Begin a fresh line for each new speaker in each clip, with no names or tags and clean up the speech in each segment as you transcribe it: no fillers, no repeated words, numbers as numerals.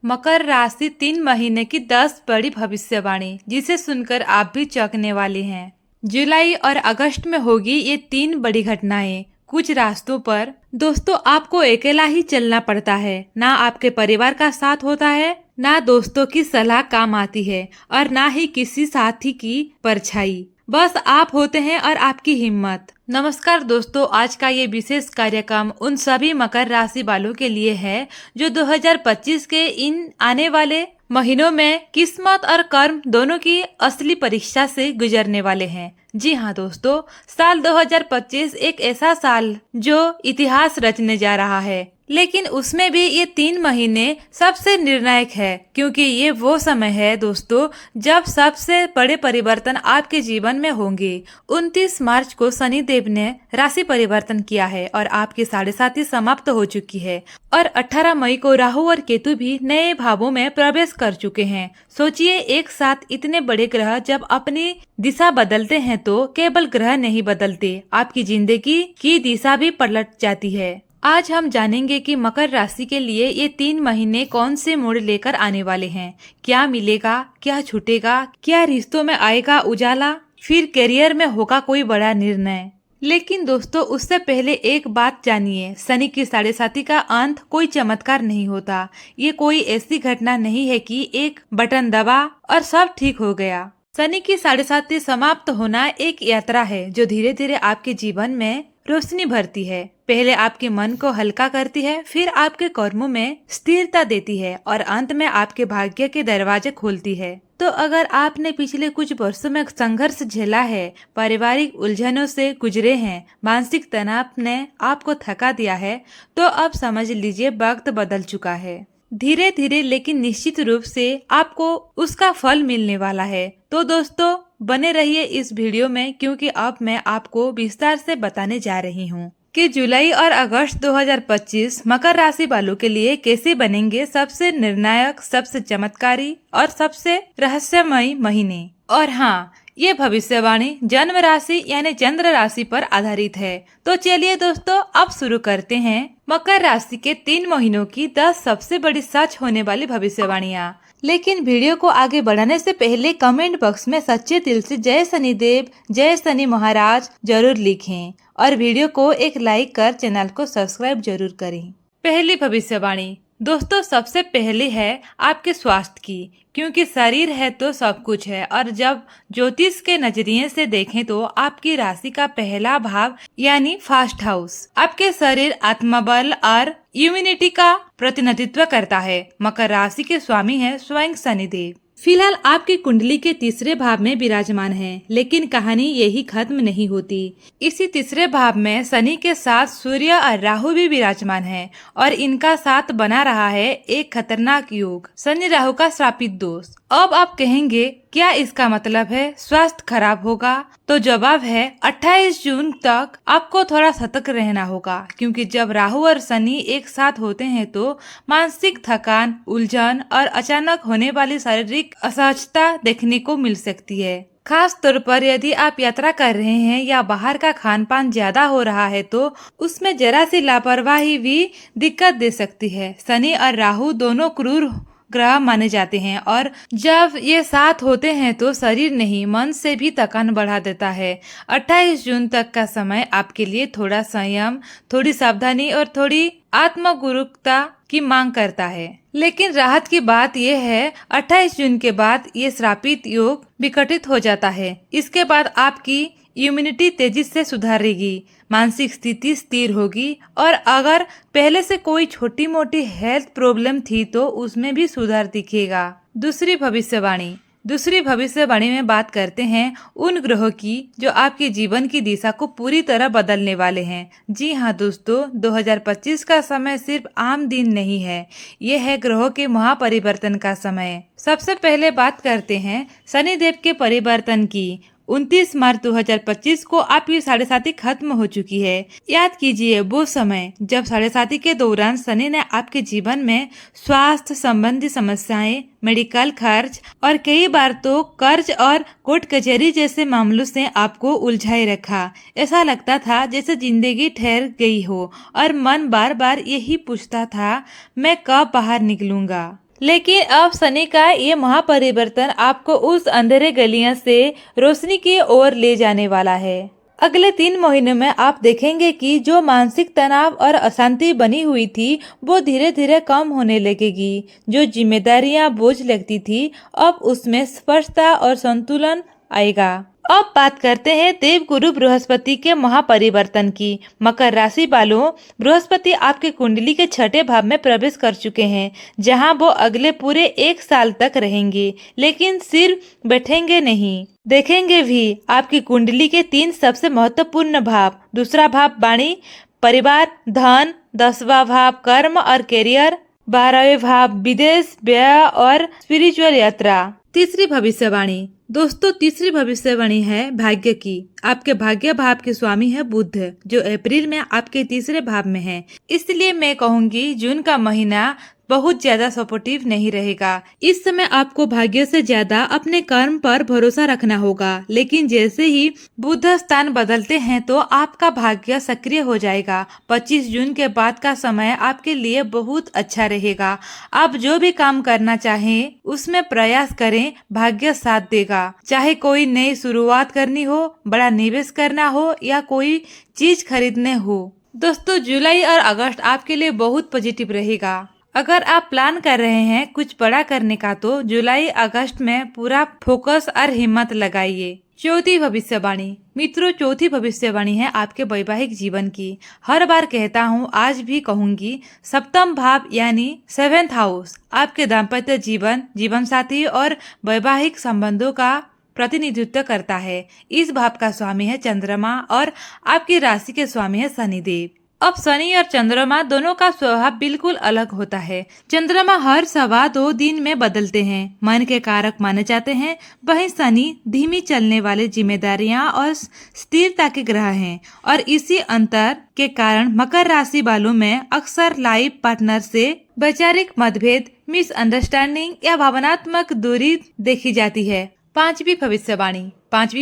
मकर राशि 3 महीने की 10 बड़ी भविष्यवाणी जिसे सुनकर आप भी चौंकने वाले हैं। जुलाई और अगस्त में होगी ये 3 बड़ी घटनाएं। कुछ रास्तों पर दोस्तों आपको अकेला ही चलना पड़ता है, ना आपके परिवार का साथ होता है, ना दोस्तों की सलाह काम आती है और ना ही किसी साथी की परछाई। बस आप होते हैं और आपकी हिम्मत। नमस्कार दोस्तों, आज का ये विशेष कार्यक्रम उन सभी मकर राशि वालों के लिए है जो 2025 के इन आने वाले महीनों में किस्मत और कर्म दोनों की असली परीक्षा से गुजरने वाले हैं। जी हाँ दोस्तों, साल 2025 एक ऐसा साल जो इतिहास रचने जा रहा है, लेकिन उसमें भी ये 3 महीने सबसे निर्णायक है, क्योंकि ये वो समय है दोस्तों जब सबसे बड़े परिवर्तन आपके जीवन में होंगे। 29 मार्च को शनि देव ने राशि परिवर्तन किया है और आपकी 7.5 समाप्त हो चुकी है और 18 मई को राहु और केतु भी नए भावों में प्रवेश कर चुके हैं। सोचिए, एक साथ इतने बड़े ग्रह जब अपनी दिशा बदलते हैं तो केवल ग्रह नहीं बदलते, आपकी जिंदगी की दिशा भी पलट जाती है। आज हम जानेंगे कि मकर राशि के लिए ये 3 महीने कौन से मोड़ लेकर आने वाले हैं। क्या मिलेगा, क्या छूटेगा, क्या रिश्तों में आएगा उजाला, फिर करियर में होगा कोई बड़ा निर्णय। लेकिन दोस्तों उससे पहले एक बात जानिए, शनि की 7.5 का अंत कोई चमत्कार नहीं होता। ये कोई ऐसी घटना नहीं है कि एक बटन दबा और सब ठीक हो गया। शनि की 7.5 समाप्त होना एक यात्रा है जो धीरे धीरे आपके जीवन में रोशनी भरती है। पहले आपके मन को हल्का करती है, फिर आपके कर्मों में स्थिरता देती है और अंत में आपके भाग्य के दरवाजे खोलती है। तो अगर आपने पिछले कुछ वर्षों में संघर्ष झेला है, पारिवारिक उलझनों से गुजरे हैं, मानसिक तनाव ने आपको थका दिया है, तो अब समझ लीजिए वक्त बदल चुका है। धीरे धीरे लेकिन निश्चित रूप से आपको उसका फल मिलने वाला है। तो दोस्तों बने रहिए इस वीडियो में, क्योंकि अब मैं आपको विस्तार से बताने जा रही हूँ कि जुलाई और अगस्त 2025 मकर राशि वालों के लिए कैसे बनेंगे सबसे निर्णायक, सबसे चमत्कारी और सबसे रहस्यमयी महीने। और हाँ, ये भविष्यवाणी जन्म राशि यानी चंद्र राशि पर आधारित है। तो चलिए दोस्तों अब शुरू करते हैं मकर राशि के 3 महीनों की 10 सबसे बड़ी सच होने वाली भविष्यवाणियाँ। लेकिन वीडियो को आगे बढ़ाने से पहले कमेंट बॉक्स में सच्चे दिल से जय शनिदेव, जय शनि महाराज जरूर लिखें और वीडियो को एक लाइक कर चैनल को सब्सक्राइब जरूर करें। पहली भविष्यवाणी दोस्तों सबसे पहले है आपके स्वास्थ्य की, क्योंकि शरीर है तो सब कुछ है और जब ज्योतिष के नजरिए से देखें तो आपकी राशि का पहला भाव यानी फर्स्ट हाउस आपके शरीर, आत्मबल और इम्यूनिटी का प्रतिनिधित्व करता है। मकर राशि के स्वामी है स्वयं शनिदेव। फिलहाल आपकी कुंडली के तीसरे भाव में विराजमान है, लेकिन कहानी यही खत्म नहीं होती। इसी तीसरे भाव में शनि के साथ सूर्य और राहु भी विराजमान है और इनका साथ बना रहा है एक खतरनाक योग, शनि राहु का श्रापित दोष। अब आप कहेंगे क्या इसका मतलब है स्वास्थ्य खराब होगा? तो जवाब है 28 जून तक आपको थोड़ा सतर्क रहना होगा, क्योंकि जब राहु और शनि एक साथ होते हैं तो मानसिक थकान, उलझन और अचानक होने वाली शारीरिक असहजता देखने को मिल सकती है। खास तौर पर यदि आप यात्रा कर रहे हैं या बाहर का खान पान ज्यादा हो रहा है तो उसमें जरा सी लापरवाही भी दिक्कत दे सकती है। शनि और राहु दोनों क्रूर ग्रह माने जाते हैं और जब ये साथ होते हैं तो शरीर नहीं मन से भी थकान बढ़ा देता है। 28 जून तक का समय आपके लिए थोड़ा संयम, थोड़ी सावधानी और थोड़ी आत्मगुरुता की मांग करता है। लेकिन राहत की बात यह है 28 जून के बाद ये श्रापित योग विकटित हो जाता है। इसके बाद आपकी इम्यूनिटी तेजी से सुधारेगी, मानसिक स्थिति स्थिर होगी और अगर पहले से कोई छोटी मोटी हेल्थ प्रॉब्लम थी तो उसमें भी सुधार दिखेगा। दूसरी भविष्यवाणी में बात करते हैं उन ग्रहों की जो आपके जीवन की दिशा को पूरी तरह बदलने वाले हैं। जी हाँ दोस्तों, 2025 का समय सिर्फ आम दिन नहीं है, ये है ग्रहों के महापरिवर्तन का समय। सबसे पहले बात करते हैं शनिदेव के परिवर्तन की। 29 मार्च 2025 को आपकी 7.5 खत्म हो चुकी है। याद कीजिए वो समय जब 7.5 के दौरान शनि ने आपके जीवन में स्वास्थ्य संबंधी समस्याएं, मेडिकल खर्च और कई बार तो कर्ज और कोर्ट कचहरी जैसे मामलों से आपको उलझाए रखा। ऐसा लगता था जैसे जिंदगी ठहर गई हो और मन बार बार यही पूछता था मैं कब बाहर निकलूंगा। लेकिन अब शनि का ये महापरिवर्तन आपको उस अंधेरे गलियां से रोशनी की ओर ले जाने वाला है। अगले 3 महीनों में आप देखेंगे कि जो मानसिक तनाव और अशांति बनी हुई थी वो धीरे धीरे कम होने लगेगी। जो जिम्मेदारियां बोझ लगती थी अब उसमें स्पष्टता और संतुलन आएगा। अब बात करते हैं देव गुरु बृहस्पति के महापरिवर्तन की। मकर राशि वालों, बृहस्पति आपके कुंडली के 6ठे भाव में प्रवेश कर चुके हैं, जहां वो अगले पूरे 1 साल तक रहेंगे। लेकिन सिर्फ बैठेंगे नहीं, देखेंगे भी। आपकी कुंडली के 3 सबसे महत्वपूर्ण भाव, दूसरा भाव वाणी, परिवार, धन, 10वां भाव कर्म और करियर, 12वें भाव विदेश, व्यय और स्पिरिचुअल यात्रा। तीसरी भविष्यवाणी दोस्तों, तीसरी भविष्यवाणी है भाग्य की। आपके भाग्य भाव के स्वामी है बुध, जो अप्रैल में आपके तीसरे भाव में है। इसलिए मैं कहूंगी जून का महीना बहुत ज्यादा सपोर्टिव नहीं रहेगा। इस समय आपको भाग्य से ज्यादा अपने कर्म पर भरोसा रखना होगा। लेकिन जैसे ही बुध स्थान बदलते हैं तो आपका भाग्य सक्रिय हो जाएगा। 25 जून के बाद का समय आपके लिए बहुत अच्छा रहेगा। आप जो भी काम करना चाहें उसमें प्रयास करें, भाग्य साथ देगा। चाहे कोई नई शुरुआत करनी हो, बड़ा निवेश करना हो या कोई चीज खरीदने हो। दोस्तों, जुलाई और अगस्त आपके लिए बहुत पॉजिटिव रहेगा। अगर आप प्लान कर रहे हैं कुछ बड़ा करने का तो जुलाई अगस्त में पूरा फोकस और हिम्मत लगाइए। चौथी भविष्यवाणी मित्रों, चौथी भविष्यवाणी है आपके वैवाहिक जीवन की। हर बार कहता हूँ, आज भी कहूंगी, सप्तम भाव यानी 7th हाउस आपके दाम्पत्य जीवन, जीवन साथी और वैवाहिक संबंधों का प्रतिनिधित्व करता है। इस भाव का स्वामी है चंद्रमा और आपकी राशि के स्वामी है शनिदेव। अब शनि और चंद्रमा दोनों का स्वभाव बिल्कुल अलग होता है। चंद्रमा हर 2.25 दिन में बदलते हैं, मन के कारक माने जाते हैं। वहीं शनि धीमी चलने वाले जिम्मेदारियां और स्थिरता के ग्रह हैं। और इसी अंतर के कारण मकर राशि वालों में अक्सर लाइफ पार्टनर से वैचारिक मतभेद, मिसअंडरस्टैंडिंग या भावनात्मक दूरी देखी जाती है। पांचवी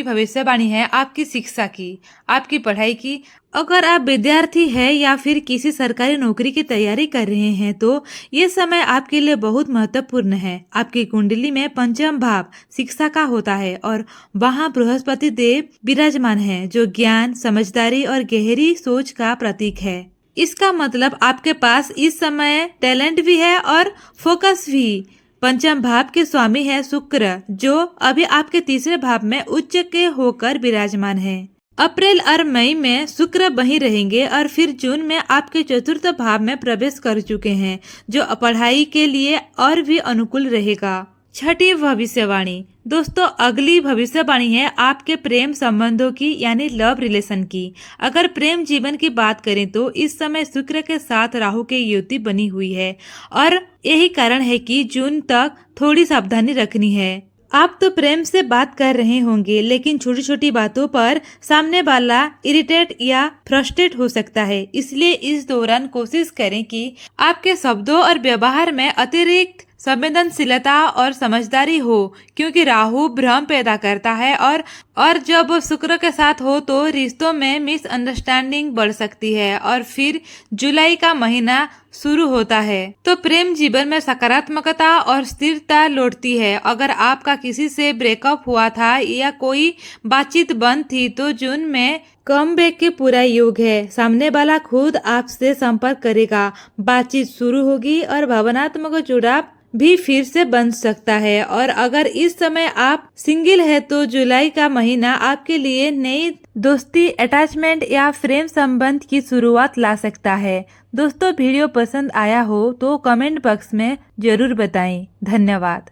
भविष्यवाणी है आपकी शिक्षा की, आपकी पढ़ाई की। अगर आप विद्यार्थी हैं या फिर किसी सरकारी नौकरी की तैयारी कर रहे हैं तो ये समय आपके लिए बहुत महत्वपूर्ण है। आपकी कुंडली में 5वां भाव शिक्षा का होता है और वहाँ बृहस्पति देव विराजमान है, जो ज्ञान, समझदारी और गहरी सोच का प्रतीक है। इसका मतलब आपके पास इस समय टैलेंट भी है और फोकस भी। 5वां भाव के स्वामी है शुक्र, जो अभी आपके तीसरे भाव में उच्च के होकर विराजमान है। अप्रैल और मई में शुक्र वहीं रहेंगे और फिर जून में आपके 4th भाव में प्रवेश कर चुके हैं, जो पढ़ाई के लिए और भी अनुकूल रहेगा। छठी भविष्यवाणी दोस्तों, अगली भविष्यवाणी है आपके प्रेम संबंधों की, यानी लव रिलेशन की। अगर प्रेम जीवन की बात करें तो इस समय शुक्र के साथ राहु की युति बनी हुई है और यही कारण है कि जून तक थोड़ी सावधानी रखनी है। आप तो प्रेम से बात कर रहे होंगे, लेकिन छोटी छोटी बातों पर सामने वाला इरिटेट या फ्रस्ट्रेट हो सकता है। इसलिए इस दौरान कोशिश करें कि आपके शब्दों और व्यवहार में अतिरिक्त संवेदनशीलता और समझदारी हो, क्योंकि राहु भ्रम पैदा करता है और जब शुक्र के साथ हो तो रिश्तों में मिसअंडरस्टैंडिंग बढ़ सकती है। और फिर जुलाई का महीना शुरू होता है तो प्रेम जीवन में सकारात्मकता और स्थिरता लौटती है। अगर आपका किसी से ब्रेकअप हुआ था या कोई बातचीत बंद थी तो जून में कमबैक के पूरा योग है। सामने वाला खुद आपसे संपर्क करेगा, बातचीत शुरू होगी और भावनात्मक जुड़ाव भी फिर से बन सकता है। और अगर इस समय आप सिंगल है तो जुलाई का महीना आपके लिए नई दोस्ती, अटैचमेंट या प्रेम संबंध की शुरुआत ला सकता है। दोस्तों, वीडियो पसंद आया हो तो कमेंट बॉक्स में जरूर बताएं। धन्यवाद।